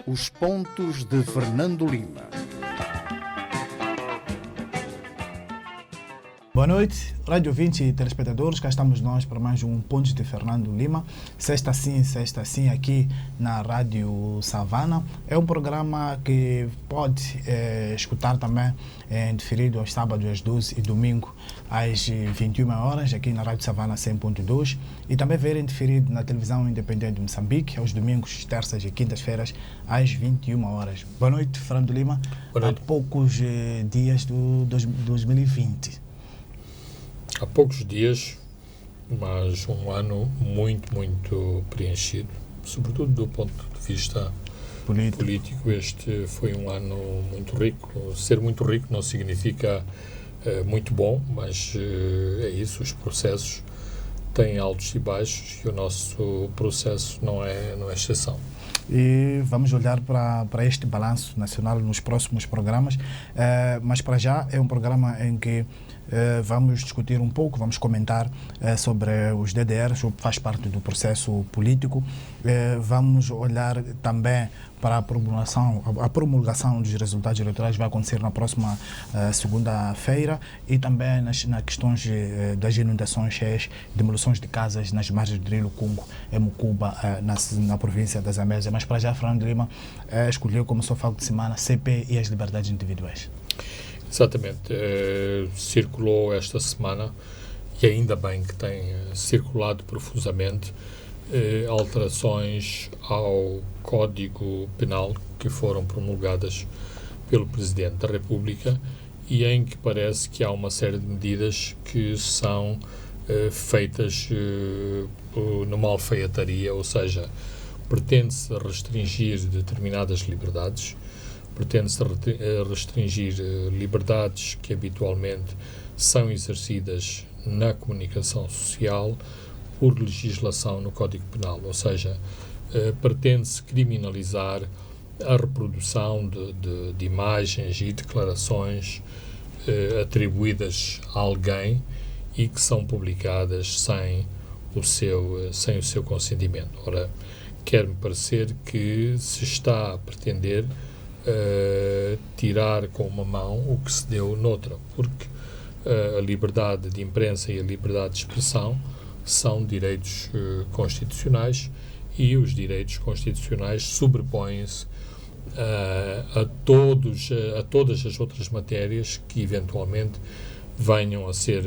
Os pontos de Fernando Lima. Boa noite, rádio ouvinte e telespectadores, cá estamos nós para mais um Pontos de Fernando Lima, sexta sim, aqui na Rádio Savana. É um programa que pode escutar também diferido aos sábados às 12 e domingo às 21 horas, aqui na Rádio Savana 100.2, e também ver diferido na televisão independente de Moçambique, aos domingos, terças e quintas-feiras às 21 horas. Boa noite, Fernando Lima. Boa noite. Há poucos dias do 2020. Há poucos dias, mas um ano muito preenchido, sobretudo do ponto de vista político. Este foi um ano muito rico. Ser muito rico não significa muito bom, mas é isso, os processos têm altos e baixos e o nosso processo não é exceção. E vamos olhar para este balanço nacional nos próximos programas, mas para já é um programa em que vamos discutir um pouco, vamos comentar sobre os DDRs, o que faz parte do processo político. Vamos olhar também para a promulgação dos resultados eleitorais, vai acontecer na próxima segunda-feira, e também nas questões das inundações cheias, demolições de casas nas margens do Rio Congo, em Mucuba, na província das Amésias. Mas para já, Fernando Lima escolheu como seu foco de semana CP e as liberdades individuais. Exatamente. Circulou esta semana, e ainda bem que tem circulado profusamente, alterações ao Código Penal que foram promulgadas pelo Presidente da República e em que parece que há uma série de medidas que são feitas numa alfaiataria, ou seja, pretende-se restringir determinadas liberdades, pretende-se restringir liberdades que habitualmente são exercidas na comunicação social por legislação no Código Penal, ou seja, pretende-se criminalizar a reprodução de imagens e declarações atribuídas a alguém e que são publicadas sem o seu consentimento. Ora, quer-me parecer que se está a pretender tirar com uma mão o que se deu noutra, porque a liberdade de imprensa e a liberdade de expressão são direitos constitucionais e os direitos constitucionais sobrepõem-se a todas as outras matérias que eventualmente venham a ser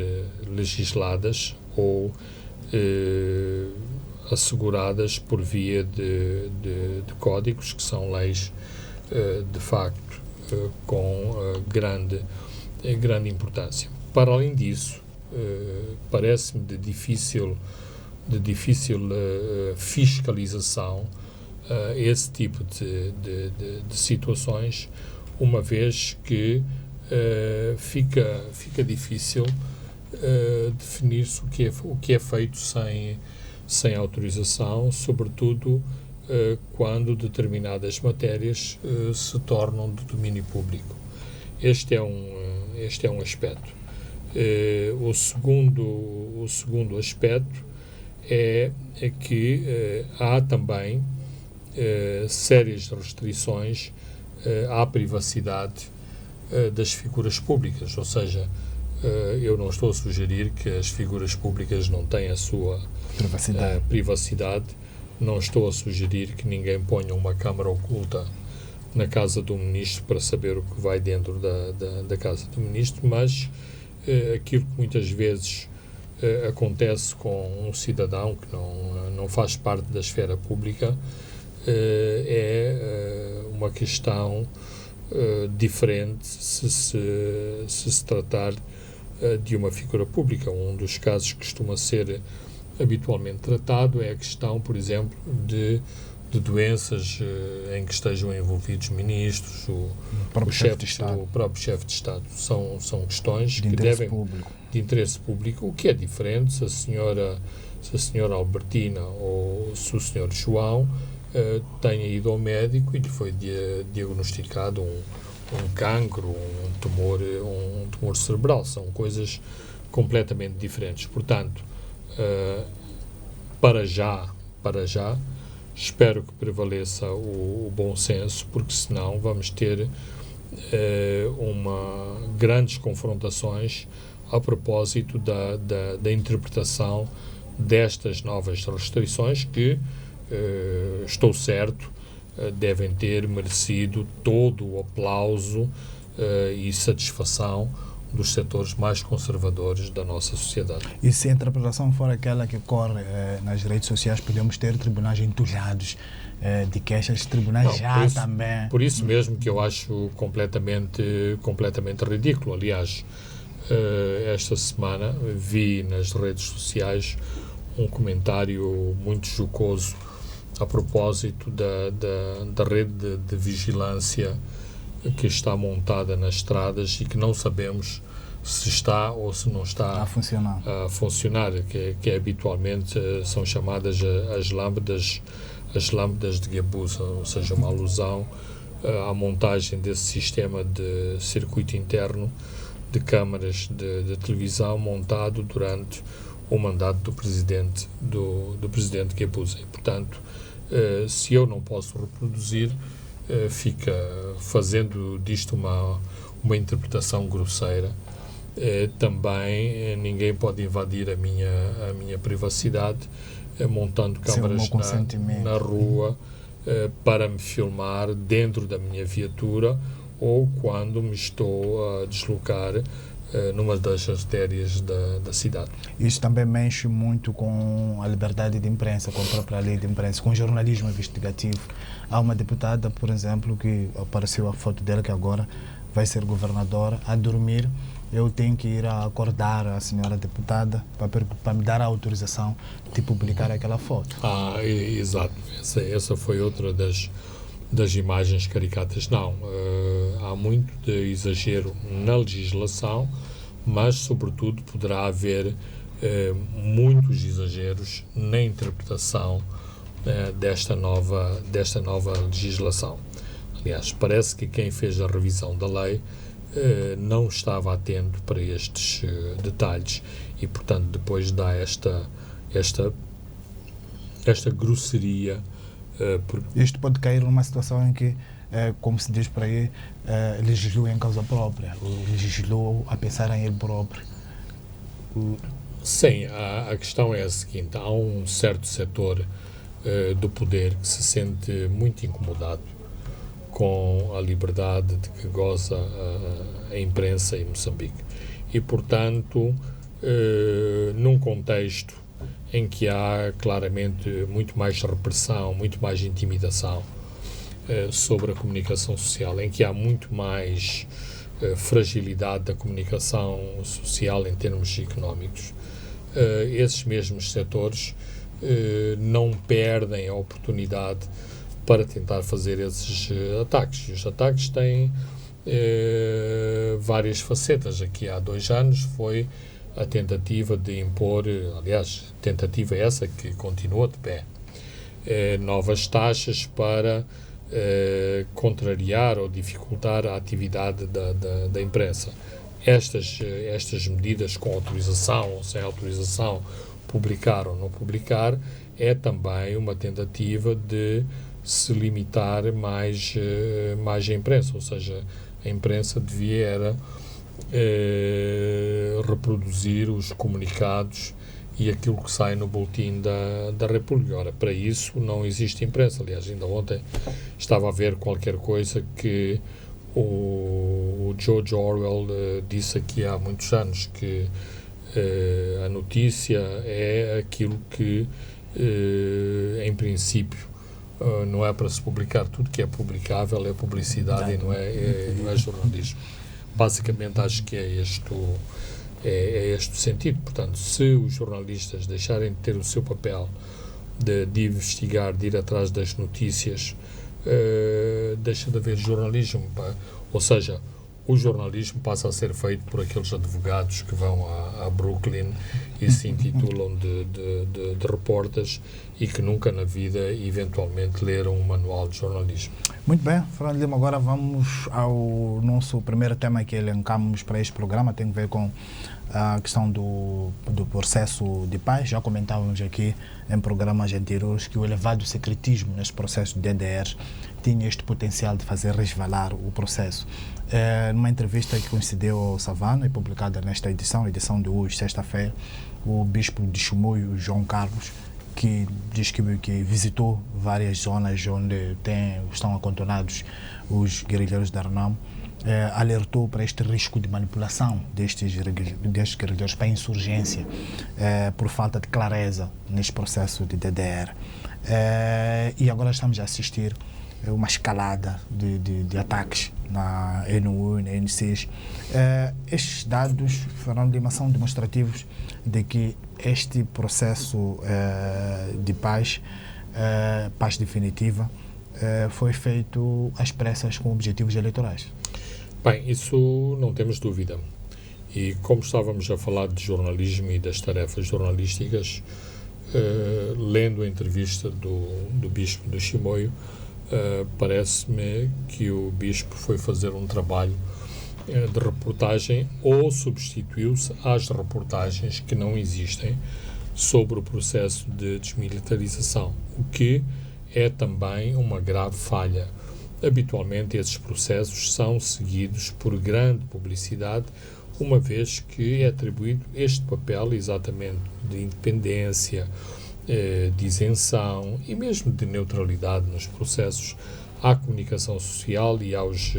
legisladas ou asseguradas por via de códigos que são leis de facto com grande importância. Para além disso, parece-me de difícil fiscalização esse tipo de situações, uma vez que fica difícil definir-se o que é feito sem autorização, sobretudo quando determinadas matérias se tornam de domínio público. Este é um aspecto. O segundo aspecto é que há também sérias restrições à privacidade das figuras públicas, ou seja, eu não estou a sugerir que as figuras públicas não têm a sua privacidade, não estou a sugerir que ninguém ponha uma câmara oculta na casa do ministro para saber o que vai dentro da casa do ministro, mas aquilo que muitas vezes acontece com um cidadão que não faz parte da esfera pública é uma questão diferente se se tratar de uma figura pública. Um dos casos que costuma ser habitualmente tratado é a questão, por exemplo, de doenças em que estejam envolvidos ministros, o próprio chefe de Estado. São questões que devem de interesse público, o que é diferente se a senhora Albertina ou se o senhor João tenha ido ao médico e lhe foi diagnosticado um cancro, um tumor cerebral. São coisas completamente diferentes. Portanto, para já, Espero que prevaleça o bom senso, porque senão vamos ter grandes confrontações a propósito da interpretação destas novas restrições que, estou certo, devem ter merecido todo o aplauso e satisfação dos setores mais conservadores da nossa sociedade. E se a interpretação for aquela que corre nas redes sociais, podemos ter tribunais entulhados de queixas, tribunais também. Por isso mesmo que eu acho completamente ridículo. Aliás, esta semana vi nas redes sociais um comentário muito jocoso a propósito da rede de vigilância que está montada nas estradas e que não sabemos se está ou se não está a funcionar, que habitualmente são chamadas as lâmpadas de Guebus, ou seja, uma alusão à montagem desse sistema de circuito interno de câmaras de televisão montado durante o mandato do presidente Guebus. E, portanto, se eu não posso reproduzir, fica fazendo disto uma interpretação grosseira. Também ninguém pode invadir a minha privacidade montando câmaras na rua para me filmar dentro da minha viatura ou quando me estou a deslocar numa das artérias da cidade. Isso também mexe muito com a liberdade de imprensa, com a própria lei de imprensa, com o jornalismo investigativo. Há uma deputada, por exemplo, que apareceu a foto dela, que agora vai ser governadora, a dormir. Eu tenho que ir a acordar a senhora deputada para me dar a autorização de publicar aquela foto. Exato. Essa foi outra das imagens caricatas. Não, há muito de exagero na legislação, mas, sobretudo, poderá haver muitos exageros na interpretação desta nova legislação. Aliás, parece que quem fez a revisão da lei não estava atento para estes detalhes e, portanto, depois dá esta grosseria. Isto pode cair numa situação em que, como se diz por aí, legislou em causa própria, ou legislou a pensar em ele próprio. Sim, a questão é a seguinte: há um certo setor do poder que se sente muito incomodado com a liberdade de que goza a imprensa em Moçambique. E, portanto, num contexto em que há claramente muito mais repressão, muito mais intimidação sobre a comunicação social, em que há muito mais fragilidade da comunicação social em termos económicos, esses mesmos setores não perdem a oportunidade para tentar fazer esses ataques. Os ataques têm várias facetas. Aqui há 2 anos foi a tentativa de impor, aliás, tentativa essa que continua de pé, novas taxas para contrariar ou dificultar a atividade da imprensa. Estas medidas, com autorização ou sem autorização, publicar ou não publicar, é também uma tentativa de se limitar mais a imprensa, ou seja, a imprensa devia reproduzir os comunicados e aquilo que sai no boletim da República. Ora, para isso não existe imprensa. Aliás, ainda ontem estava a ver qualquer coisa que o George Orwell disse aqui há muitos anos, que a notícia é aquilo que, em princípio, não é para se publicar. Tudo que é publicável é publicidade e não é jornalismo. Basicamente, acho que é este o sentido. Portanto, se os jornalistas deixarem de ter o seu papel de investigar, de ir atrás das notícias, deixa de haver jornalismo. Ou seja, o jornalismo passa a ser feito por aqueles advogados que vão a Brooklyn e se intitulam de repórteres e que nunca na vida, eventualmente, leram um manual de jornalismo. Muito bem, Fernando Lima, agora vamos ao nosso primeiro tema que elencamos para este programa, tem a ver com a questão do processo de paz. Já comentávamos aqui em programas anteriores que o elevado secretismo neste processo de DDR tinha este potencial de fazer resvalar o processo. Numa entrevista que concedeu ao Savana e publicada nesta edição de hoje, sexta-feira, o bispo de Chimoio, João Carlos, que diz que visitou várias zonas onde estão acantonados os guerrilheiros da Renamo, alertou para este risco de manipulação destes guerrilheiros para a insurgência por falta de clareza neste processo de DDR. E agora estamos a assistir uma escalada de ataques na NU e na N6. Estes dados, Fernando Lima, são demonstrativos de que este processo de paz, paz definitiva, foi feito às pressas com objetivos eleitorais. Bem, isso não temos dúvida. E como estávamos a falar de jornalismo e das tarefas jornalísticas, lendo a entrevista do bispo do Chimoio, parece-me que o bispo foi fazer um trabalho de reportagem ou substituiu-se às reportagens que não existem sobre o processo de desmilitarização, o que é também uma grave falha. Habitualmente esses processos são seguidos por grande publicidade, uma vez que é atribuído este papel exatamente de independência, de isenção e mesmo de neutralidade nos processos à comunicação social e aos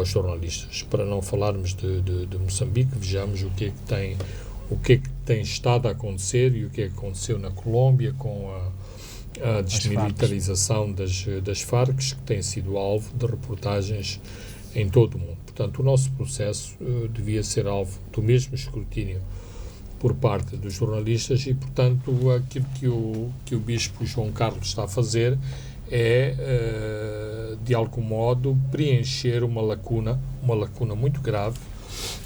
jornalistas. Para não falarmos de Moçambique, vejamos o que é que tem estado a acontecer e o que é que aconteceu na Colômbia com a desmilitarização das Farc, que tem sido alvo de reportagens em todo o mundo. Portanto, o nosso processo devia ser alvo do mesmo escrutínio por parte dos jornalistas e, portanto, aquilo que o bispo João Carlos está a fazer é, de algum modo, preencher uma lacuna muito grave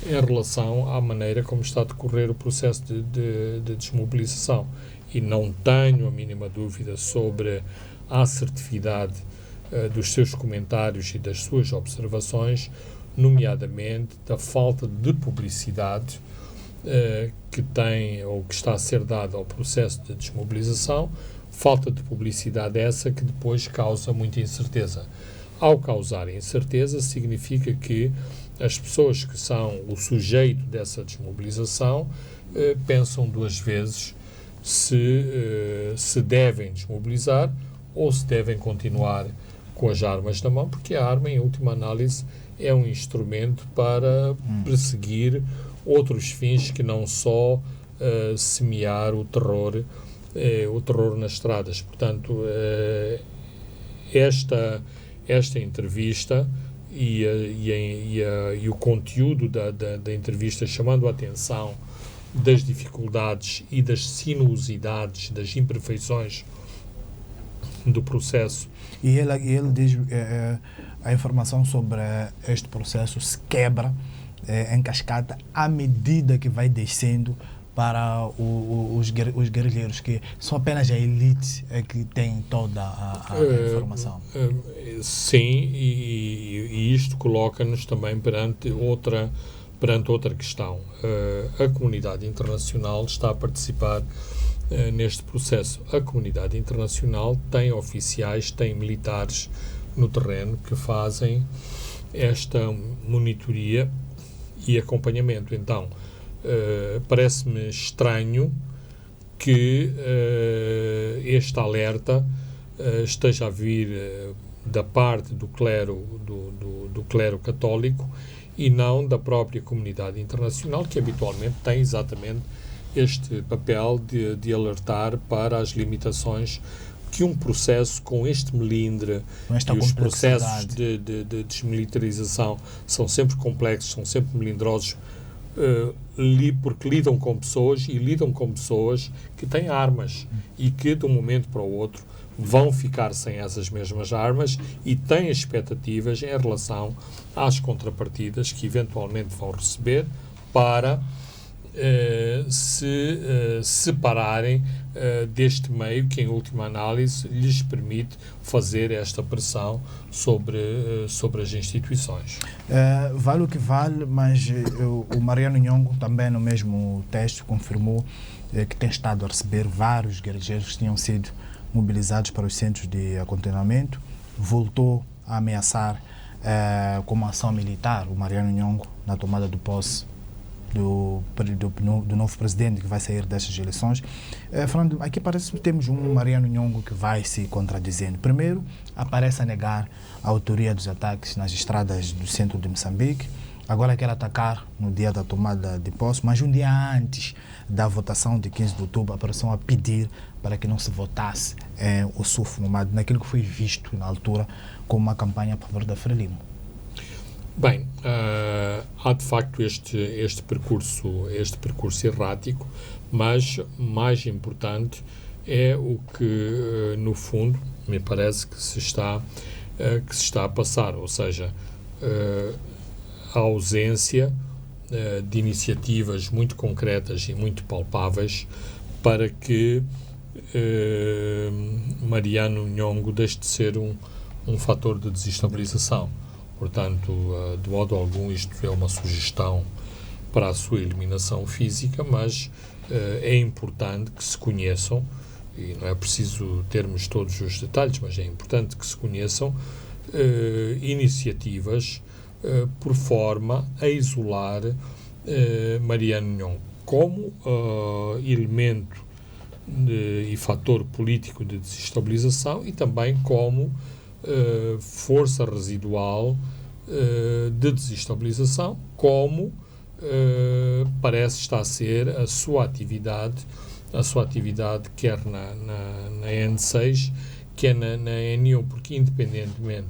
em relação à maneira como está a decorrer o processo de desmobilização. E não tenho a mínima dúvida sobre a assertividade dos seus comentários e das suas observações, nomeadamente da falta de publicidade que tem ou que está a ser dada ao processo de desmobilização, falta de publicidade essa que depois causa muita incerteza. Ao causar incerteza, significa que as pessoas que são o sujeito dessa desmobilização pensam duas vezes se devem desmobilizar ou se devem continuar com as armas na mão, porque a arma, em última análise, é um instrumento para perseguir outros fins que não só semear o terror nas estradas. Portanto, esta entrevista e o conteúdo da entrevista, chamando a atenção das dificuldades e das sinuosidades, das imperfeições do processo. E ele diz a informação sobre este processo se quebra em cascata à medida que vai descendo para os guerrilheiros, que só apenas a elite é que tem toda a informação. Sim, e isto coloca-nos também perante outra questão. A comunidade internacional está a participar neste processo. A comunidade internacional tem oficiais, tem militares no terreno que fazem esta monitoria e acompanhamento. Então, parece-me estranho que este alerta esteja a vir da parte do clero, do clero católico e não da própria comunidade internacional, que habitualmente tem exatamente este papel de alertar para as limitações que um processo com este melindre e os processos de desmilitarização são sempre complexos, são sempre melindrosos, porque lidam com pessoas que têm armas e que de um momento para o outro vão ficar sem essas mesmas armas e têm expectativas em relação às contrapartidas que eventualmente vão receber para se separarem deste meio que, em última análise, lhes permite fazer esta pressão sobre as instituições. Vale o que vale, mas o Mariano Nhongo também no mesmo texto confirmou que tem estado a receber vários guerrilheiros que tinham sido mobilizados para os centros de acontentamento, voltou a ameaçar com uma ação militar o Mariano Nhongo na tomada de posse do novo presidente que vai sair destas eleições. Falando, aqui parece que temos um Mariano Nhongo que vai se contradizendo. Primeiro, aparece a negar a autoria dos ataques nas estradas do centro de Moçambique. Agora quer atacar no dia da tomada de posse, mas um dia antes da votação de 15 de outubro, apareceu a pedir para que não se votasse o Suf Momad, naquilo que foi visto na altura como uma campanha a favor da Frelimo. Bem, há de facto este percurso errático, mas mais importante é o que, no fundo, me parece que se está a passar, ou seja, a ausência de iniciativas muito concretas e muito palpáveis para que Mariano Nhongo deixe de ser um fator de desestabilização. Portanto, de modo algum, isto é uma sugestão para a sua eliminação física, mas é importante que se conheçam, e não é preciso termos todos os detalhes, mas é importante que se conheçam iniciativas por forma a isolar Mariano Nhongo como elemento e fator político de desestabilização e também como força residual de desestabilização, como parece estar a ser a sua atividade quer na N6, quer na N1, porque independentemente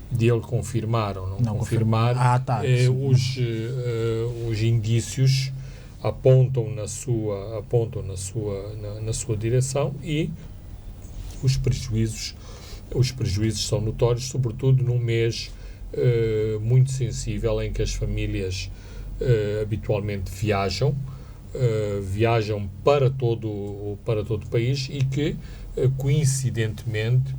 de ele confirmar ou não confirmar, os indícios apontam na sua direção e os prejuízos são notórios, sobretudo num mês muito sensível em que as famílias habitualmente viajam para todo o país e que, coincidentemente,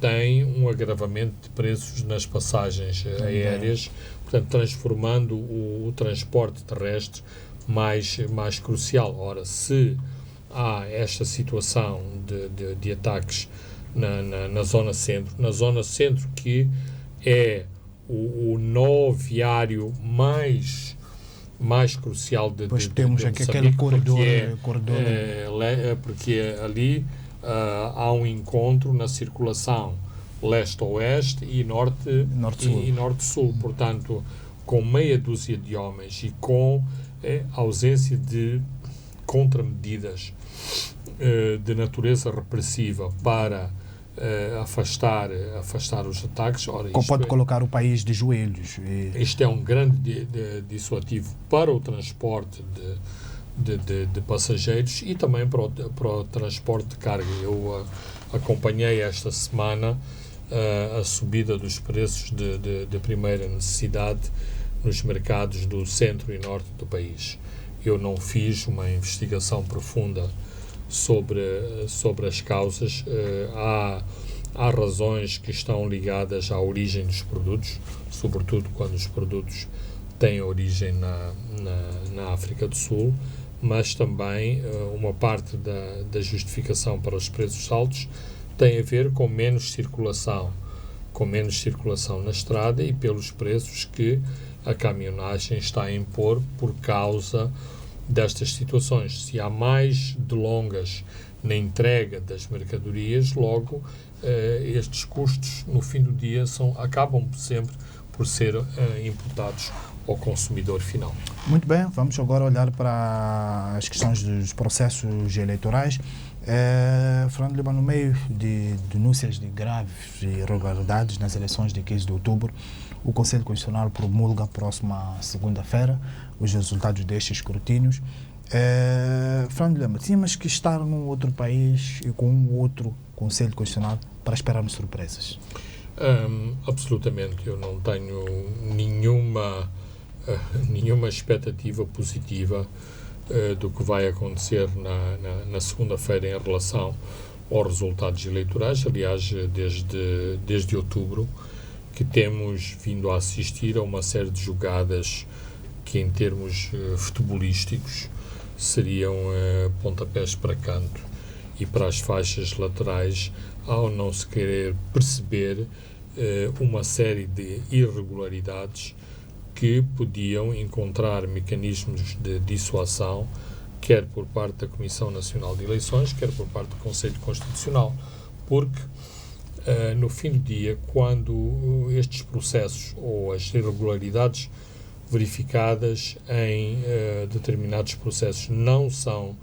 tem um agravamento de preços nas passagens aéreas, portanto, transformando o transporte terrestre mais crucial. Ora, se há esta situação de ataques na zona centro, que é o nó viário mais crucial de temos aquele corredor, porque ali há um encontro na circulação leste-oeste e norte-sul, portanto, com meia dúzia de homens e com ausência de contramedidas de natureza repressiva para afastar os ataques. Ora, pode colocar o país de joelhos. Isto é um grande dissuativo para o transporte de passageiros e também para o transporte de carga. Eu acompanhei esta semana a subida dos preços de primeira necessidade nos mercados do centro e norte do país. Eu não fiz uma investigação profunda sobre as causas. Há razões que estão ligadas à origem dos produtos, sobretudo quando os produtos têm origem na África do Sul, mas também uma parte da justificação para os preços altos tem a ver com menos circulação na estrada e pelos preços que a caminhonagem está a impor por causa destas situações. Se há mais delongas na entrega das mercadorias, logo estes custos no fim do dia acabam sempre por ser imputados ao consumidor final. Muito bem, vamos agora olhar para as questões dos processos eleitorais. Fernando Lima, no meio de denúncias de graves irregularidades nas eleições de 15 de outubro, o Conselho Constitucional promulga próxima segunda-feira os resultados destes escrutínios. Fernando Lima, tínhamos que estar num outro país e com um outro Conselho Constitucional para esperarmos surpresas? Absolutamente. Eu não tenho nenhuma nenhuma expectativa positiva do que vai acontecer na segunda-feira em relação aos resultados eleitorais. Aliás, desde outubro, que temos vindo a assistir a uma série de jogadas que, em termos futebolísticos, seriam pontapés para canto e para as faixas laterais, ao não se querer perceber uma série de irregularidades que podiam encontrar mecanismos de dissuasão, quer por parte da Comissão Nacional de Eleições, quer por parte do Conselho Constitucional, porque no fim do dia, quando estes processos ou as irregularidades verificadas em determinados processos não são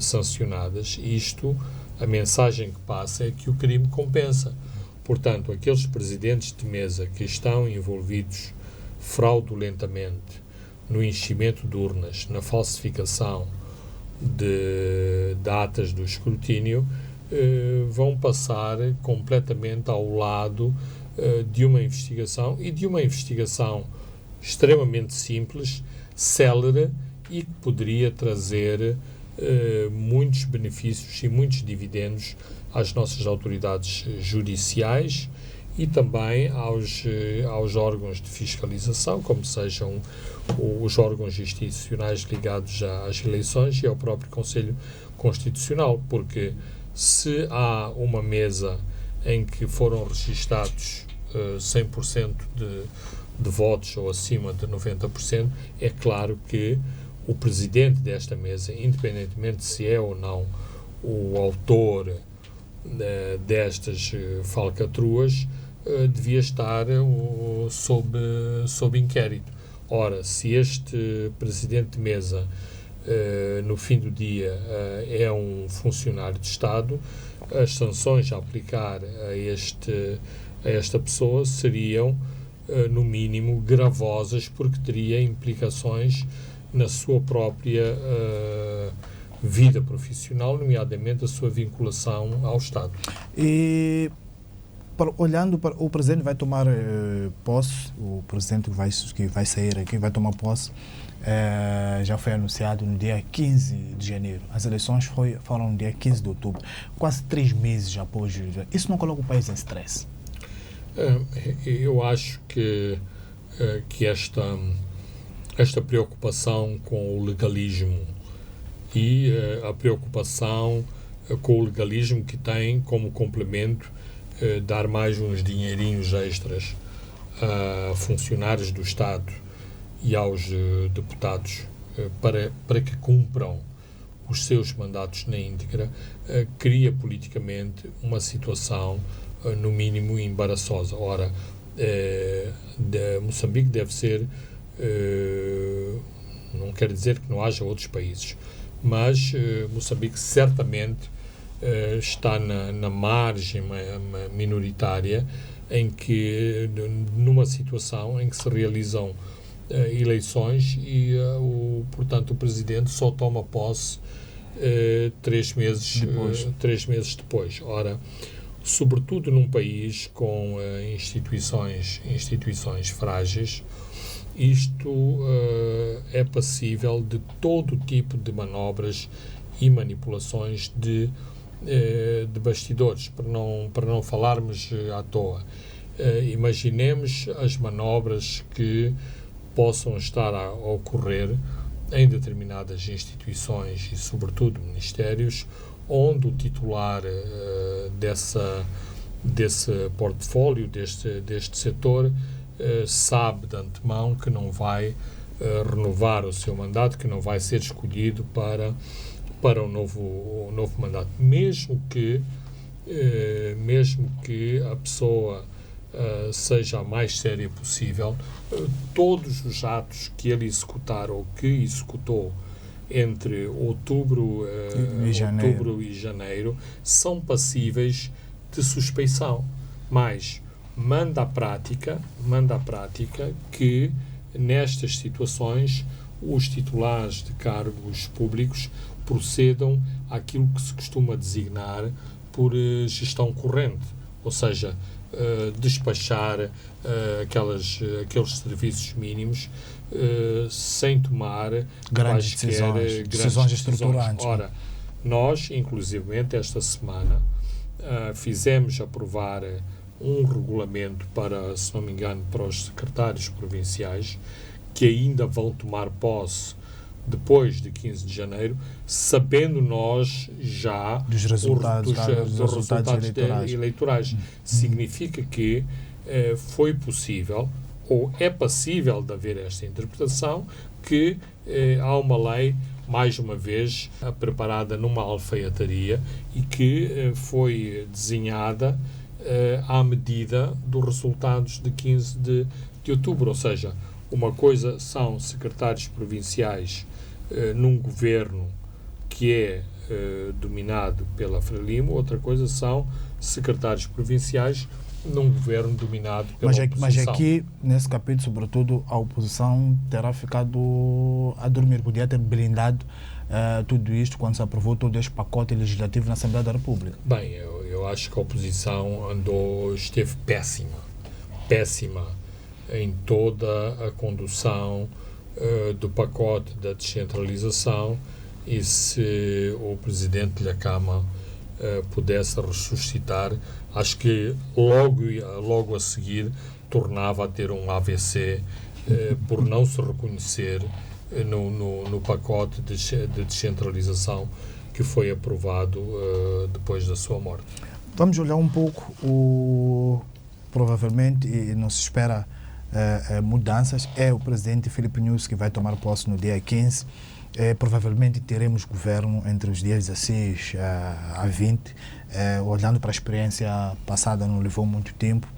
sancionadas, a mensagem que passa é que o crime compensa. Portanto, aqueles presidentes de mesa que estão envolvidos fraudulentamente no enchimento de urnas, na falsificação de datas do escrutínio, vão passar completamente ao lado de uma investigação, e de uma investigação extremamente simples, célere, e que poderia trazer muitos benefícios e muitos dividendos às nossas autoridades judiciais e também aos órgãos de fiscalização, como sejam os órgãos institucionais ligados às eleições e ao próprio Conselho Constitucional, porque se há uma mesa em que foram registados 100% de votos ou acima de 90%, é claro que o presidente desta mesa, independentemente se é ou não o autor destas falcatruas, devia estar sob inquérito. Ora, se este presidente de mesa, no fim do dia, é um funcionário de Estado, as sanções a aplicar a esta pessoa seriam, no mínimo, gravosas, porque teria implicações na sua própria vida profissional, nomeadamente a sua vinculação ao Estado. E olhando para o presidente vai tomar posse, o presidente que vai sair aqui vai tomar posse, já foi anunciado no dia 15 de janeiro. As eleições foram no dia 15 de outubro, quase 3 meses após. Isso não coloca o país em stress? Eu acho que esta preocupação com o legalismo e a preocupação com o legalismo que tem como complemento dar mais uns dinheirinhos extras a funcionários do Estado e aos deputados para que cumpram os seus mandatos na íntegra, cria politicamente uma situação no mínimo embaraçosa. Ora, Moçambique deve ser, não quer dizer que não haja outros países, mas Moçambique certamente está na margem minoritária em que, numa situação em que se realizam eleições e, portanto, o Presidente só toma posse 3 meses depois. Ora, sobretudo num país com instituições frágeis, isto é passível de todo tipo de manobras e manipulações de bastidores, para não falarmos à toa. Imaginemos as manobras que possam estar a ocorrer em determinadas instituições e, sobretudo, ministérios, onde o titular desse portfólio, deste setor, sabe de antemão que não vai renovar o seu mandato, que não vai ser escolhido para o novo mandato. Mesmo que a pessoa seja a mais séria possível, todos os atos que ele executar ou que executou entre outubro e janeiro são passíveis de suspeição. Mas manda à prática que nestas situações os titulares de cargos públicos procedam àquilo que se costuma designar por gestão corrente, ou seja, despachar aqueles serviços mínimos sem tomar grandes decisões estruturantes. Ora, nós, inclusivamente, esta semana, fizemos aprovar um regulamento para, se não me engano, para os secretários provinciais, que ainda vão tomar posse depois de 15 de janeiro, sabendo nós já dos resultados eleitorais. Significa que foi possível, ou é passível de haver esta interpretação, que há uma lei, mais uma vez, preparada numa alfaiataria e que foi desenhada à medida dos resultados de 15 de outubro. Ou seja, uma coisa são secretários provinciais num governo que é dominado pela Frelimo, outra coisa são secretários provinciais num governo dominado pela oposição. Mas aqui, nesse capítulo, sobretudo, a oposição terá ficado a dormir. Podia ter blindado tudo isto quando se aprovou todo este pacote legislativo na Assembleia da República. Bem, eu acho que a oposição esteve péssima em toda a condução do pacote da descentralização, e se o Presidente da Câmara pudesse ressuscitar, acho que logo a seguir tornava a ter um AVC por não se reconhecer no pacote de descentralização que foi aprovado depois da sua morte. Vamos olhar um pouco, provavelmente, e não se espera mudanças. É o presidente Filipe Nyusi que vai tomar posse no dia 15. Provavelmente teremos governo entre os dias 16 a 20. Olhando para a experiência passada, não levou muito tempo.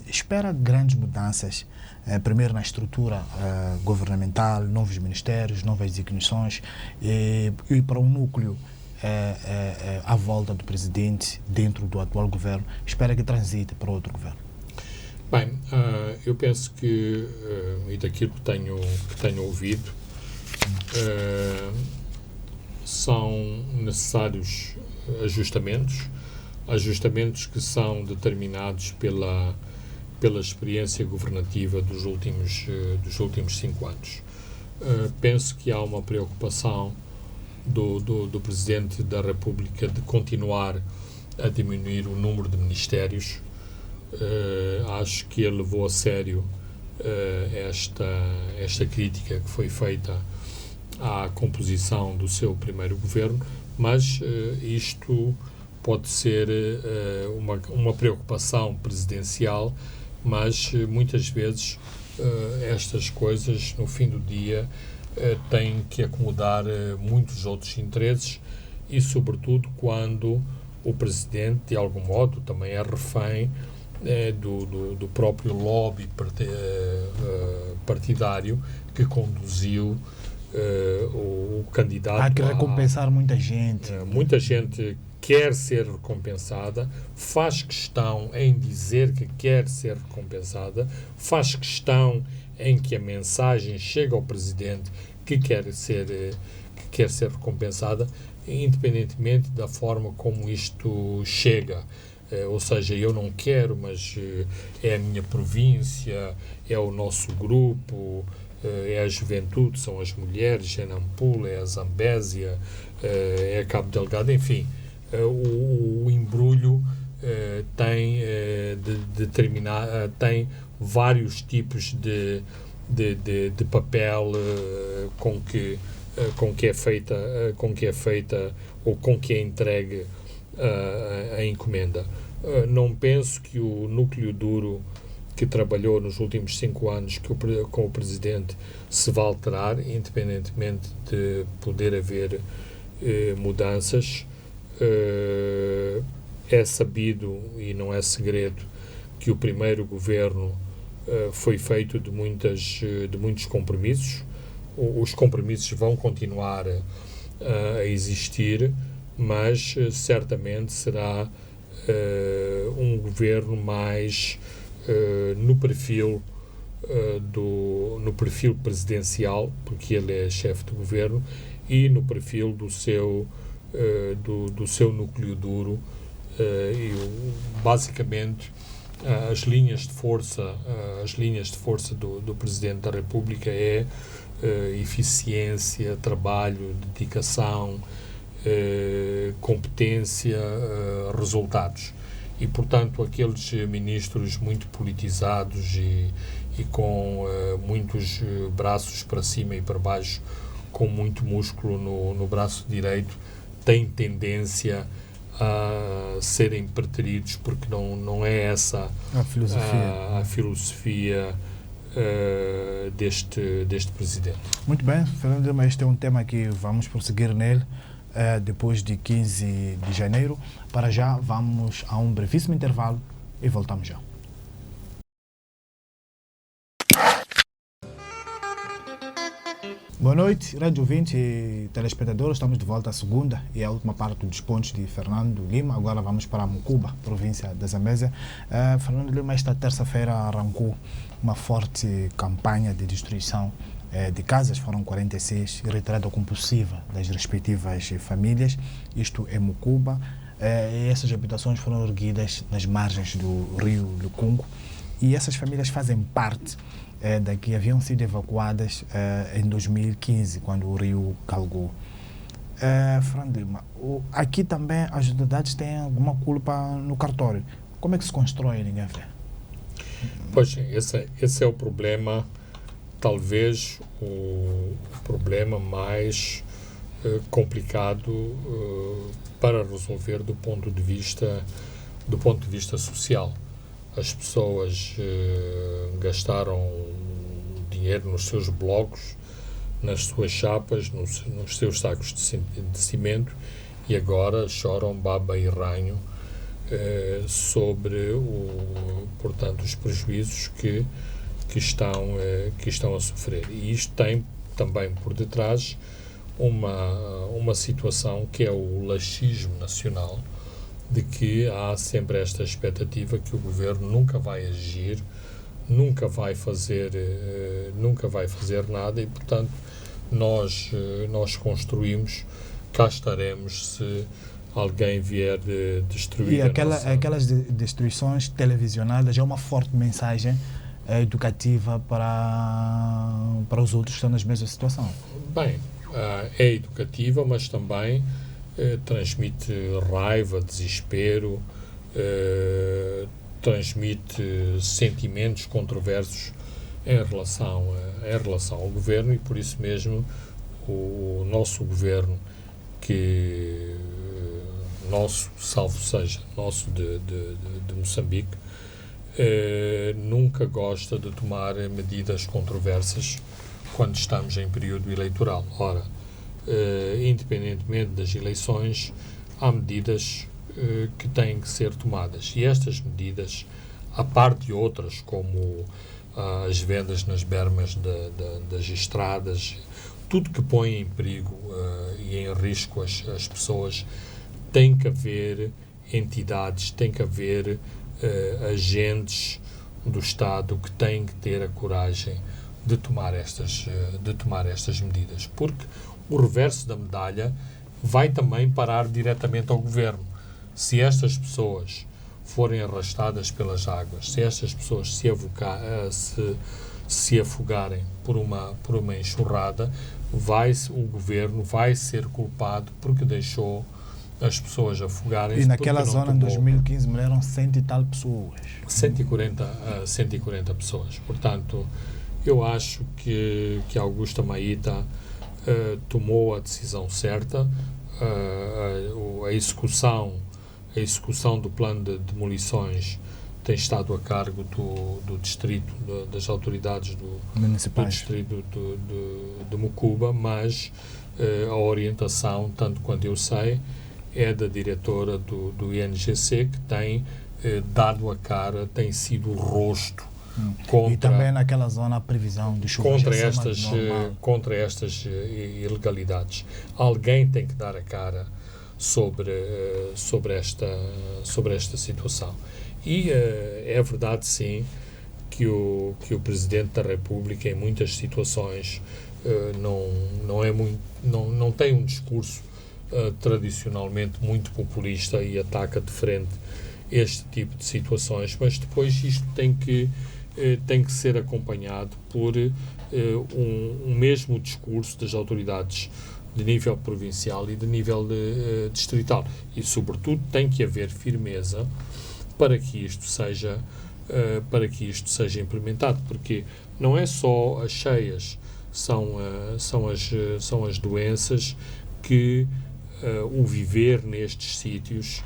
Espera grandes mudanças, primeiro na estrutura governamental, novos ministérios, novas designações, e para um núcleo à volta do presidente dentro do atual governo. Espera que transite para outro governo. Bem, eu penso que, e daquilo que tenho ouvido, são necessários ajustamentos que são determinados pela experiência governativa dos últimos 5 anos. Penso que há uma preocupação do Presidente da República de continuar a diminuir o número de ministérios. Acho que ele levou a sério esta crítica que foi feita à composição do seu primeiro governo, mas isto pode ser uma preocupação presidencial, mas muitas vezes estas coisas, no fim do dia, têm que acomodar muitos outros interesses e, sobretudo, quando o Presidente, de algum modo, também é refém do próprio lobby partidário que conduziu o candidato. Há que recompensar muita gente. Muita gente quer ser recompensada, faz questão em dizer que quer ser recompensada, faz questão em que a mensagem chegue ao Presidente que quer ser recompensada, independentemente da forma como isto chega. Ou seja, eu não quero, mas é a minha província, é o nosso grupo, é a juventude, são as mulheres, é Nampula, é a Zambésia, é Cabo Delgado, enfim. O embrulho tem tem vários tipos de papel com que é feita ou com que é entregue a encomenda. Não penso que o núcleo duro que trabalhou nos últimos 5 anos com o Presidente se vá alterar, independentemente de poder haver mudanças. É sabido e não é segredo que o primeiro governo foi feito de muitos compromissos. Os compromissos vão continuar a existir, mas certamente será um governo mais no perfil presidencial, porque ele é chefe de governo, e no perfil do seu núcleo duro. Basicamente as linhas de força, do Presidente da República é eficiência, trabalho, dedicação, competência, resultados. E, portanto, aqueles ministros muito politizados e com muitos braços para cima e para baixo, com muito músculo no braço direito, têm tendência a serem preteridos, porque não é essa a filosofia deste Presidente. Muito bem, Fernando Lima, este é um tema que vamos prosseguir nele depois de 15 de janeiro. Para já, vamos a um brevíssimo intervalo e voltamos já. Boa noite, rádio ouvinte e telespectadores. Estamos de volta à segunda e à última parte dos pontos de Fernando Lima. Agora vamos para Mucuba, província da Zambésia. Fernando Lima, esta terça-feira arrancou uma forte campanha de destruição de casas. Foram 46, e retirada compulsiva das respectivas famílias. Isto é Mucuba. E essas habitações foram erguidas nas margens do rio Lucungo. E essas famílias fazem parte que haviam sido evacuadas em 2015, quando o rio calgou. Fernando Lima, aqui também as autoridades têm alguma culpa no cartório. Como é que se constrói, ninguém vê? Pois, esse é o problema, talvez o problema mais complicado para resolver do ponto de vista social. As pessoas gastaram dinheiro nos seus blocos, nas suas chapas, nos seus sacos de cimento, e agora choram baba e ranho sobre portanto, os prejuízos que estão a sofrer. E isto tem também por detrás uma situação que é o laxismo nacional, de que há sempre esta expectativa que o governo nunca vai agir, nunca vai fazer nada, e, portanto, nós construímos, cá estaremos se alguém vier destruir e aquelas destruições televisionadas é uma forte mensagem educativa para os outros que estão na mesma situação. Bem, é educativa, mas também transmite raiva, desespero, transmite sentimentos controversos em relação ao governo, e por isso mesmo o nosso governo, salvo seja, nosso de Moçambique, nunca gosta de tomar medidas controversas quando estamos em período eleitoral. Ora, independentemente das eleições, há medidas que têm que ser tomadas. E estas medidas, a parte de outras, como as vendas nas bermas das estradas, tudo que põe em perigo e em risco as pessoas, tem que haver entidades, tem que haver agentes do Estado que têm que ter a coragem de tomar estas medidas, porque o reverso da medalha vai também parar diretamente ao governo. Se estas pessoas forem arrastadas pelas águas, se estas pessoas se afogarem por uma enxurrada, o governo vai ser culpado porque deixou as pessoas afogarem-se. E naquela zona, em 2015, morreram 100 e tal pessoas. 140 pessoas. Portanto, eu acho que Augusto Maíta tomou a decisão certa. A execução do plano de demolições tem estado a cargo do distrito, das autoridades do distrito de Mucuba, mas a orientação, tanto quanto eu sei, é da diretora do INGC, que tem dado a cara, tem sido o rosto contra... E também naquela zona a previsão de chuva contra estas ilegalidades. Alguém tem que dar a cara sobre esta situação. E é verdade, sim, que o Presidente da República, em muitas situações, não tem um discurso tradicionalmente muito populista e ataca de frente este tipo de situações, mas depois isto tem que ser acompanhado por um mesmo discurso das autoridades de nível provincial e de nível distrital. E, sobretudo, tem que haver firmeza para que isto seja implementado, porque não é só as cheias, são as doenças que o viver nestes sítios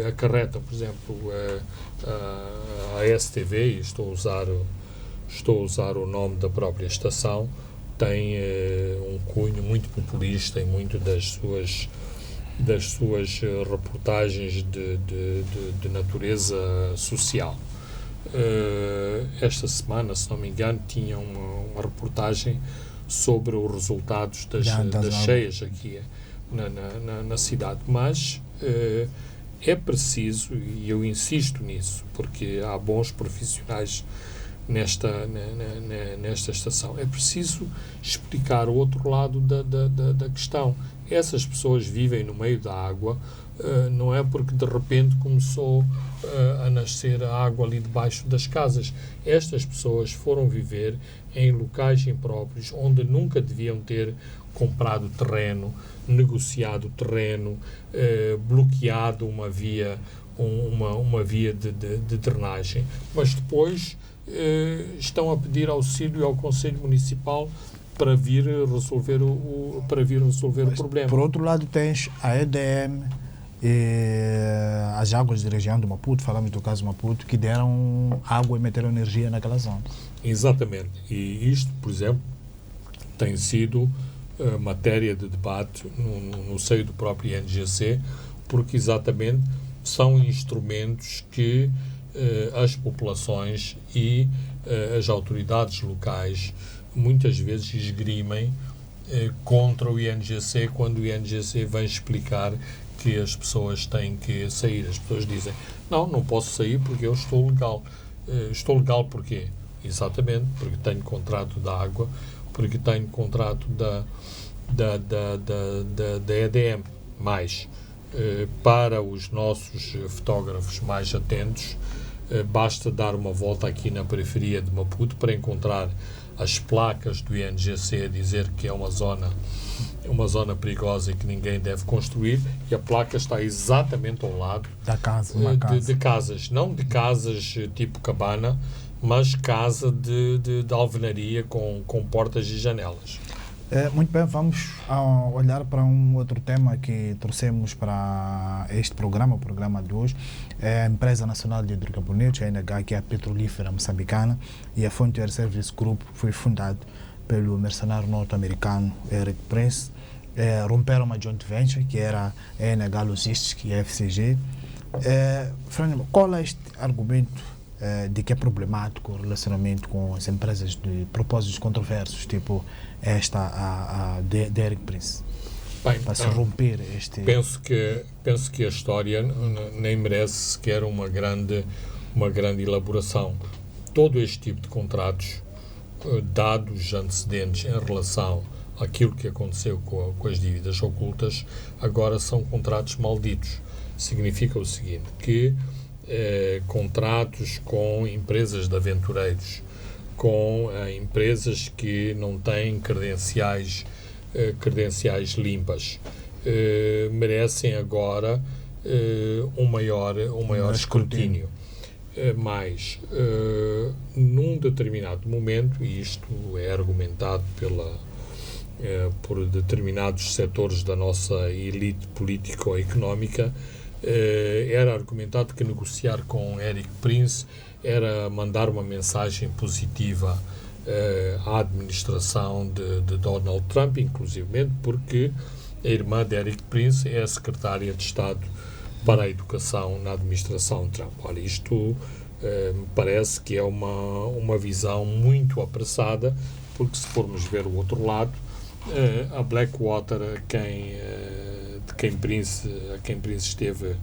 acarretam. Por exemplo, a STV, estou a usar o nome da própria estação, tem um cunho muito populista em muito das suas reportagens de natureza social. Esta semana, se não me engano, tinha uma reportagem sobre os resultados das cheias aqui na cidade, mas é preciso, e eu insisto nisso, porque há bons profissionais nesta estação, é preciso explicar o outro lado da questão. Essas pessoas vivem no meio da água, não é porque de repente começou a nascer a água ali debaixo das casas. Estas pessoas foram viver em locais impróprios, onde nunca deviam ter comprado terreno, negociado terreno, bloqueado uma via de drenagem, mas depois estão a pedir auxílio ao Conselho Municipal para vir resolver o problema. Por outro lado, tens a EDM e as águas de região de Maputo, falamos do caso de Maputo, que deram água e meteram energia naquela zona. Exatamente. E isto, por exemplo, tem sido matéria de debate no seio do próprio INGC, porque exatamente são instrumentos que as populações e as autoridades locais muitas vezes esgrimem contra o INGC, quando o INGC vem explicar que as pessoas têm que sair. As pessoas dizem, não posso sair porque eu estou legal. Estou legal porquê? Exatamente, porque tenho contrato da água, porque tenho contrato da EDM. Mais, para os nossos fotógrafos mais atentos, basta dar uma volta aqui na periferia de Maputo para encontrar as placas do INGC a dizer que é uma zona perigosa e que ninguém deve construir, e a placa está exatamente ao lado da casa, de casas, não de casas tipo cabana, mas casa de alvenaria com portas e janelas. Muito bem, vamos olhar para um outro tema que trouxemos para este programa, o programa de hoje. A Empresa Nacional de Hidrocarbonetos, a ENH, que é a petrolífera moçambicana, e a Frontier Service Group foi fundado pelo mercenário norte-americano Eric Prince. Romperam uma joint venture, que era a ENH Logistics e a FCG. Qual é este argumento de que é problemático o relacionamento com as empresas de propósitos controversos, tipo esta de Eric Prince? Bem, para se romper este... Penso que a história nem merece sequer uma grande elaboração. Todo este tipo de contratos, dados antecedentes em relação àquilo que aconteceu com as dívidas ocultas, agora são contratos malditos. Significa o seguinte, que contratos com empresas de aventureiros, com empresas que não têm credenciais limpas, merecem agora um maior escrutínio. Mas, num determinado momento, e isto é argumentado por determinados setores da nossa elite político-económica, era argumentado que negociar com Eric Prince era mandar uma mensagem positiva à administração de Donald Trump, inclusivamente porque a irmã de Eric Prince é a secretária de Estado para a Educação na administração Trump. Olha, isto me parece que é uma visão muito apressada, porque se formos ver o outro lado, a Blackwater, a quem Prince esteve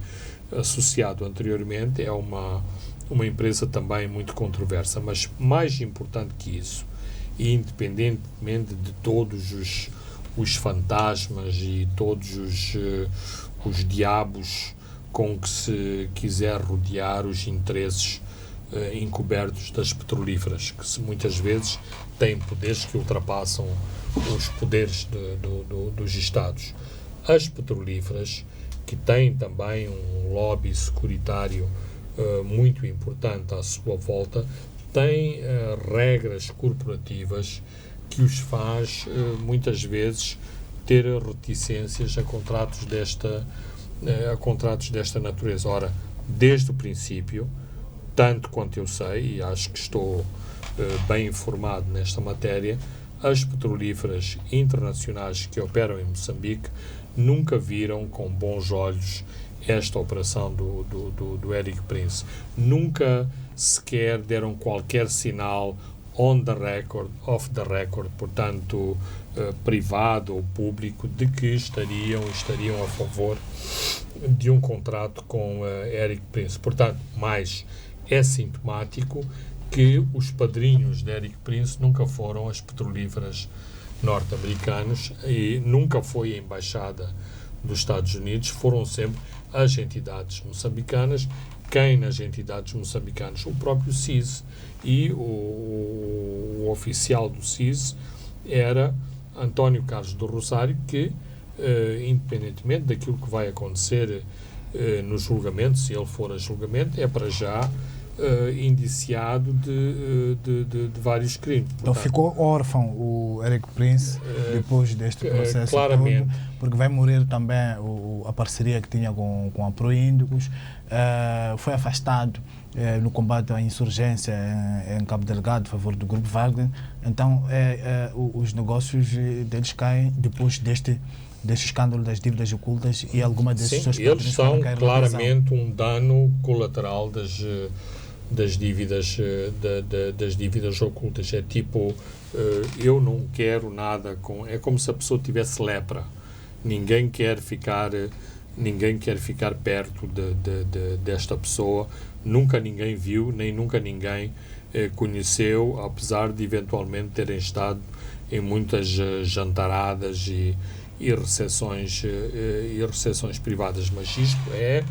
associado anteriormente, é uma empresa também muito controversa, mas mais importante que isso, e independentemente de todos os fantasmas e todos os diabos com que se quiser rodear os interesses encobertos das petrolíferas, que muitas vezes têm poderes que ultrapassam os poderes dos Estados. As petrolíferas, que têm também um lobby securitário muito importante à sua volta, têm regras corporativas que os faz muitas vezes ter reticências a contratos desta natureza. Ora, desde o princípio, tanto quanto eu sei, e acho que estou bem informado nesta matéria, as petrolíferas internacionais que operam em Moçambique nunca viram com bons olhos esta operação do Eric Prince. Nunca sequer deram qualquer sinal on the record, off the record, portanto, privado ou público, de que estariam a favor de um contrato com Eric Prince. Portanto, mais é sintomático que os padrinhos de Eric Prince nunca foram as petrolíferas norte-americanas e nunca foi a Embaixada dos Estados Unidos, foram sempre as entidades moçambicanas. Quem nas entidades moçambicanas? O próprio CIS, e o oficial do CIS era António Carlos do Rosário, que, independentemente daquilo que vai acontecer no julgamento, se ele for a julgamento, é para já indiciado de vários crimes. Portanto, então ficou órfão o Eric Prince depois deste processo claramente. todo, porque vai morrer também a parceria que tinha com a Proíndicos, foi afastado no combate à insurgência em Cabo Delgado, a favor do Grupo Wagner. Então os negócios deles caem depois deste escândalo das dívidas ocultas, e alguma desses seus eles são claramente um dano colateral das dívidas ocultas. É tipo, eu não quero nada com... É como se a pessoa tivesse lepra. Ninguém quer ficar perto desta pessoa. Nunca ninguém viu, nem nunca ninguém conheceu, apesar de eventualmente terem estado em muitas jantaradas e recepções privadas. Mas isto é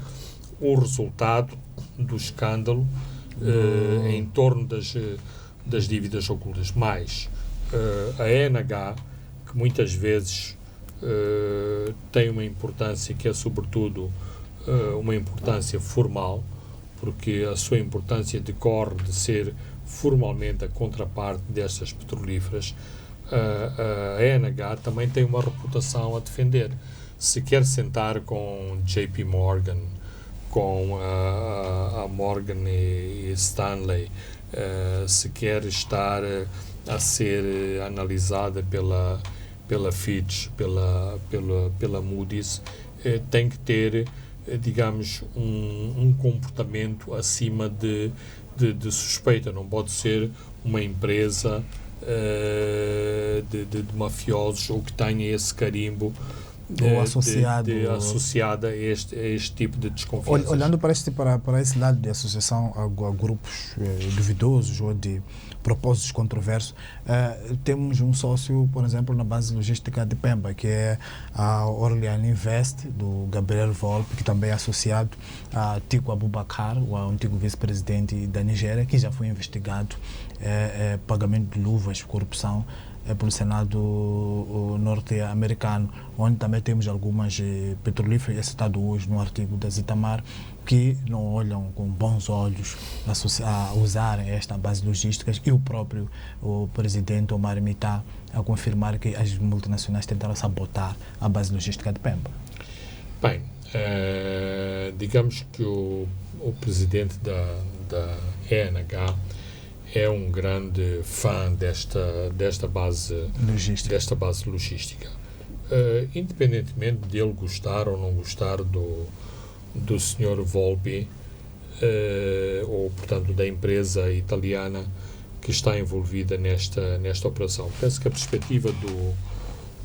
o resultado do escândalo em torno das dívidas ocultas. Mais a ENH, que muitas vezes tem uma importância que é sobretudo uma importância formal, porque a sua importância decorre de ser formalmente a contraparte destas petrolíferas. A ENH também tem uma reputação a defender. Se quer sentar com JP Morgan, com a Morgan e Stanley, se quer estar a ser analisada pela Fitch, pela Moody's, tem que ter, digamos, um comportamento acima de suspeita. Não pode ser uma empresa de mafiosos, ou que tenha esse carimbo associada a este tipo de desconfiança. Olhando para esse lado de associação a grupos duvidosos ou de propósitos controversos, temos um sócio, por exemplo, na base logística de Pemba, que é a Orlean Invest, do Gabriel Volpe, que também é associado a Tiku Abubakar, o antigo vice-presidente da Nigéria, que já foi investigado pagamento de luvas, corrupção, pelo Senado norte-americano, onde também temos algumas petrolíferas, é citado hoje no artigo da Zitamar, que não olham com bons olhos a usarem esta base logística, e o próprio presidente Omar Mitá a confirmar que as multinacionais tentaram sabotar a base logística de Pemba. Bem, digamos que o presidente da ENH é um grande fã desta base logística. Independentemente de ele gostar ou não gostar do Sr. Volpi, ou, portanto, da empresa italiana que está envolvida nesta operação. Penso que a perspectiva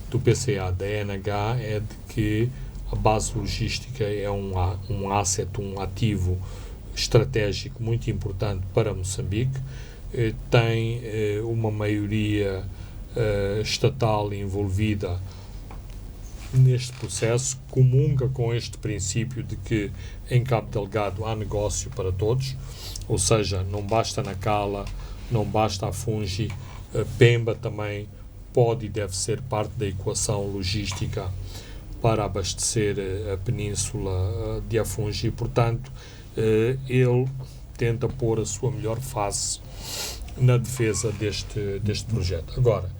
do PCA, da ENH, é de que a base logística é um asset, um ativo estratégico muito importante para Moçambique. Tem uma maioria estatal envolvida neste processo, comunga com este princípio de que em Cabo Delgado há negócio para todos, ou seja, não basta Nacala, não basta a Fungi, Pemba também pode e deve ser parte da equação logística para abastecer a península de Afungi, e, portanto, ele tenta pôr a sua melhor face na defesa deste projeto. Agora,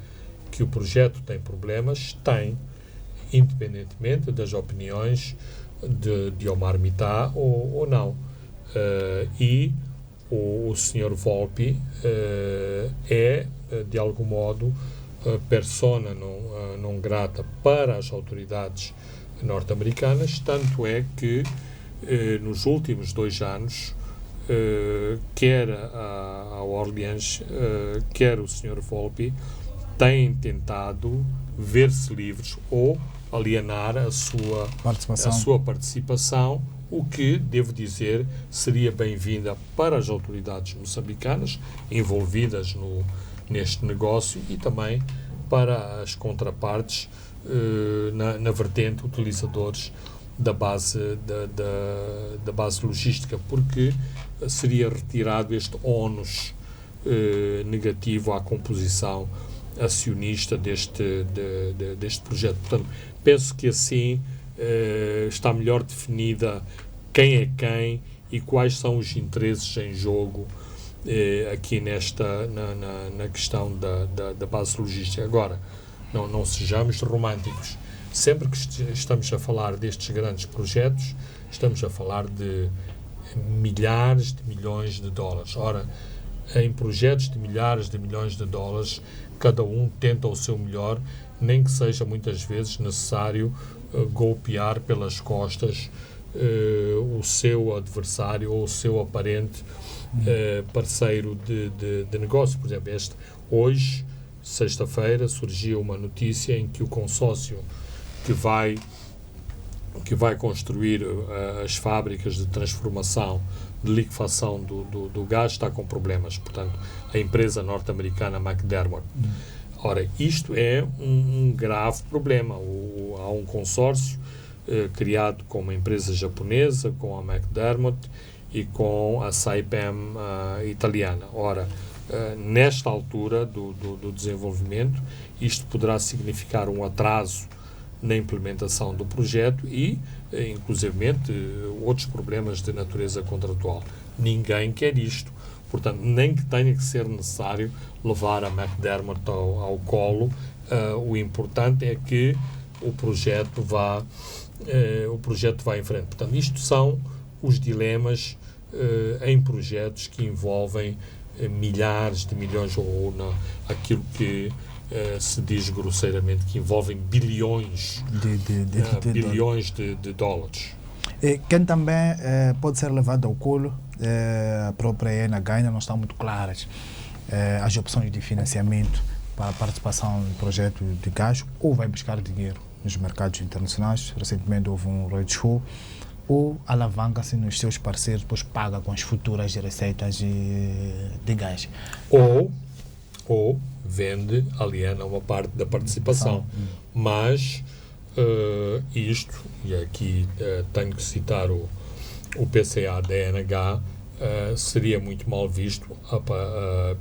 que o projeto tem problemas, tem, independentemente das opiniões de Omar Mitá ou não. E o Sr. Volpi é, de algum modo, persona não grata para as autoridades norte-americanas, tanto é que nos últimos 2 anos, quer a Orleans, quer o Sr. Volpi, têm tentado ver-se livres ou alienar a sua participação, o que, devo dizer, seria bem-vinda para as autoridades moçambicanas envolvidas neste negócio e também para as contrapartes na vertente utilizadores da base logística, porque seria retirado este ónus negativo à composição acionista deste projeto. Portanto, penso que assim está melhor definida quem é quem e quais são os interesses em jogo aqui na questão da base logística. Agora, não sejamos românticos. Sempre que estamos a falar destes grandes projetos, estamos a falar de milhares de milhões de dólares. Ora, em projetos de milhares de milhões de dólares, cada um tenta o seu melhor, nem que seja muitas vezes necessário golpear pelas costas o seu adversário ou o seu aparente parceiro de negócio. Por exemplo, hoje, sexta-feira, surgiu uma notícia em que o consórcio que vai construir as fábricas de transformação, de liquefação do gás, está com problemas. Portanto, a empresa norte-americana McDermott. Ora, isto é um grave problema. Há um consórcio criado com uma empresa japonesa, com a McDermott e com a Saipem italiana. Ora, nesta altura do desenvolvimento, isto poderá significar um atraso na implementação do projeto e, inclusivamente, outros problemas de natureza contratual. Ninguém quer isto. Portanto, nem que tenha que ser necessário levar a McDermott ao colo, o importante é que o projeto vá em frente. Portanto, isto são os dilemas em projetos que envolvem milhares de milhões ou aquilo que se diz grosseiramente que envolvem bilhões de dólares. Quem também pode ser levado ao colo, a própria ENH ainda não estão muito claras as opções de financiamento para a participação no projeto de gás, ou vai buscar dinheiro nos mercados internacionais. Recentemente houve um roadshow, ou alavanca-se nos seus parceiros, depois paga com as futuras receitas de gás. Ou vende, aliena uma parte da participação. Mas isto, e aqui tenho que citar o PCA da ENH, seria muito mal visto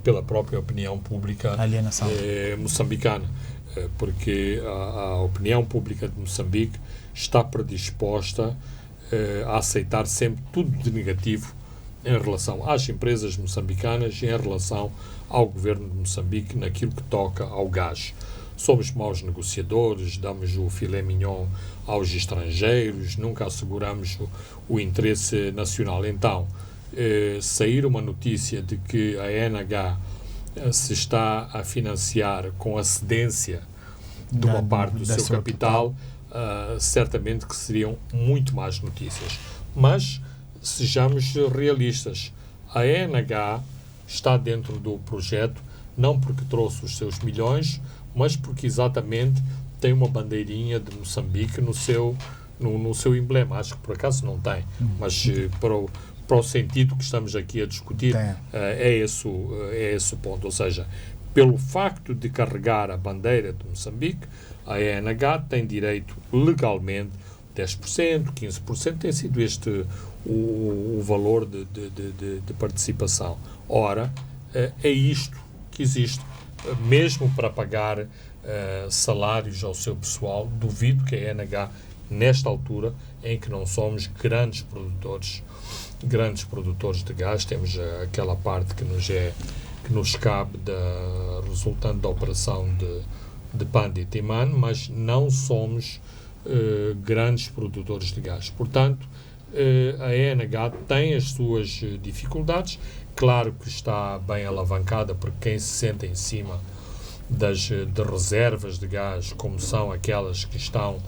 pela própria opinião pública moçambicana, porque a opinião pública de Moçambique está predisposta a aceitar sempre tudo de negativo em relação às empresas moçambicanas e em relação ao governo de Moçambique naquilo que toca ao gás. Somos maus negociadores, damos o filé mignon aos estrangeiros, nunca asseguramos o interesse nacional. Então, sair uma notícia de que a ENH se está a financiar com a cedência de uma parte do seu capital, certamente que seriam muito más notícias. Mas sejamos realistas. A ENH está dentro do projeto não porque trouxe os seus milhões, mas porque exatamente tem uma bandeirinha de Moçambique no seu emblema. Acho que por acaso não tem, mas para o sentido que estamos aqui a discutir, é esse o ponto. Ou seja, pelo facto de carregar a bandeira de Moçambique, A ENH tem direito legalmente 10%, 15%, tem sido este o valor de participação. Ora, é isto que existe. Mesmo para pagar salários ao seu pessoal, duvido que a ENH, nesta altura, em que não somos grandes produtores de gás, temos aquela parte que nos cabe resultante da operação de Pandit Iman, mas não somos grandes produtores de gás. Portanto, a ENH tem as suas dificuldades. Claro que está bem alavancada, porque quem se senta em cima de reservas de gás, como são aquelas que estão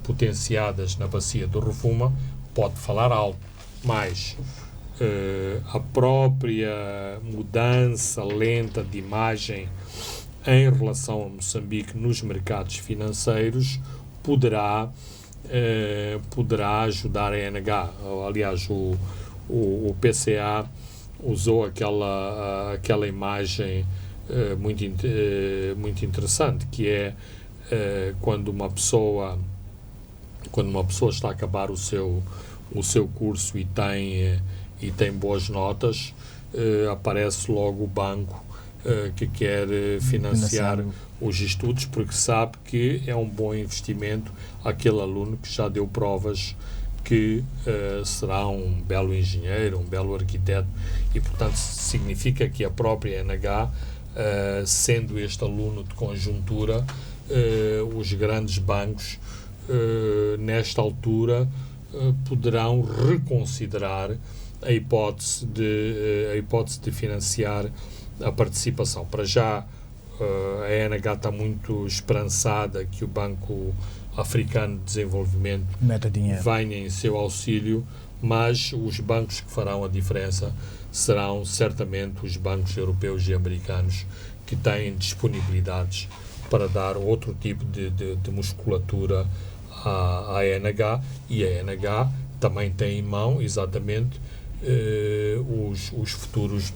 potenciadas na bacia do Rovuma, pode falar alto, mas a própria mudança lenta de imagem em relação a Moçambique nos mercados financeiros poderá ajudar a ENH. Aliás, o PCA usou aquela imagem muito interessante, que é quando uma pessoa está a acabar o seu curso e tem boas notas, aparece logo o banco que quer financiar os estudos, porque sabe que é um bom investimento aquele aluno que já deu provas que será um belo engenheiro, um belo arquiteto, e portanto significa que a própria ENH, sendo este aluno de conjuntura, os grandes bancos nesta altura poderão reconsiderar a hipótese de financiar a participação. Para já a ENH está muito esperançada que o Banco Africano de Desenvolvimento venha em seu auxílio, mas os bancos que farão a diferença serão certamente os bancos europeus e americanos, que têm disponibilidades para dar outro tipo de musculatura à ENH, e a ENH também tem em mão exatamente os futuros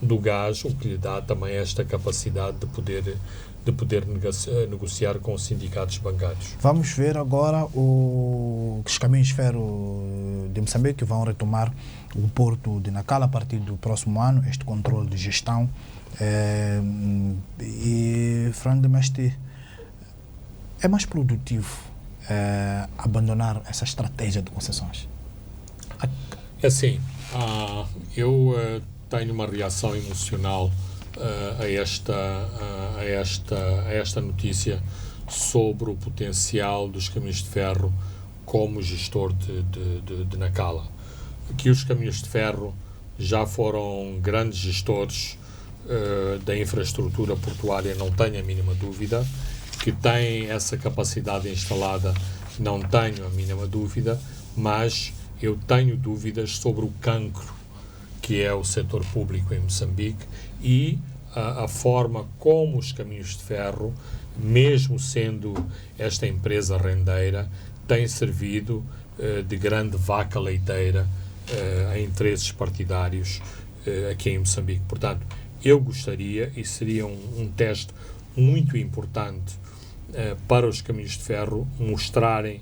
do gás, o que lhe dá também esta capacidade de poder negociar com os sindicatos bancários. Vamos ver agora os caminhos de ferro de Moçambique, que vão retomar o porto de Nacala a partir do próximo ano, este controle de gestão. E, francamente, é mais produtivo abandonar essa estratégia de concessões? É assim, eu tenho uma reação emocional a esta notícia sobre o potencial dos caminhos de ferro como gestor de Nacala. Aqui os caminhos de ferro já foram grandes gestores da infraestrutura portuária, não tenho a mínima dúvida. Que têm essa capacidade instalada, não tenho a mínima dúvida, mas eu tenho dúvidas sobre o cancro que é o setor público em Moçambique e a forma como os caminhos de ferro, mesmo sendo esta empresa rendeira, têm servido de grande vaca leiteira a interesses partidários aqui em Moçambique. Portanto, eu gostaria, e seria um teste muito importante para os caminhos de ferro, mostrarem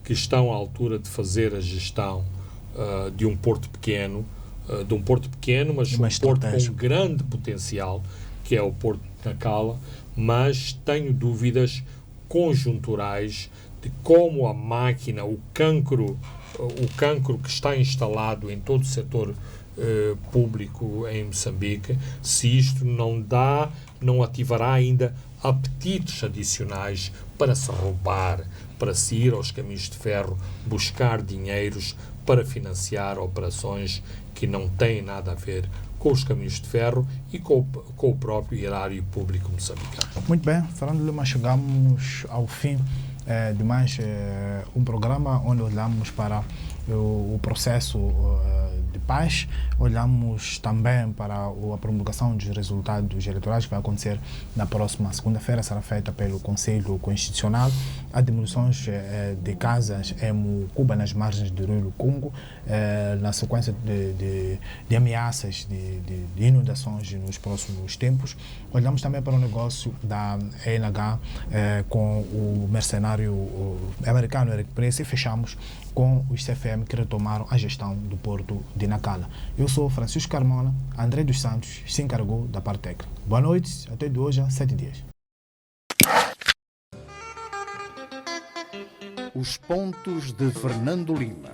que estão à altura de fazer a gestão de um porto pequeno, mas um porto com grande potencial, que é o Porto de Nacala, mas tenho dúvidas conjunturais de como a máquina, o cancro que está instalado em todo o setor público em Moçambique, se isto não ativará ainda apetites adicionais para se roubar, para se ir aos caminhos de ferro buscar dinheiros para financiar operações que não têm nada a ver com os caminhos de ferro e com o próprio erário público moçambicano. Muito bem, Fernando Lima, chegamos ao fim de mais um programa onde olhamos para o processo de paz, olhamos também para a promulgação dos resultados eleitorais que vai acontecer na próxima segunda-feira, será feita pelo Conselho Constitucional, há demolições de casas em Mucuba, nas margens do rio Congo, na sequência de ameaças de inundações nos próximos tempos. Olhamos também para o negócio da ENH com o mercenário americano Eric Prince e fechamos com os CFM que retomaram a gestão do porto de Nacala. Eu sou Francisco Carmona, André dos Santos se encarregou da parte técnica. Boa noite, até de hoje a 7 dias. Os pontos de Fernando Lima.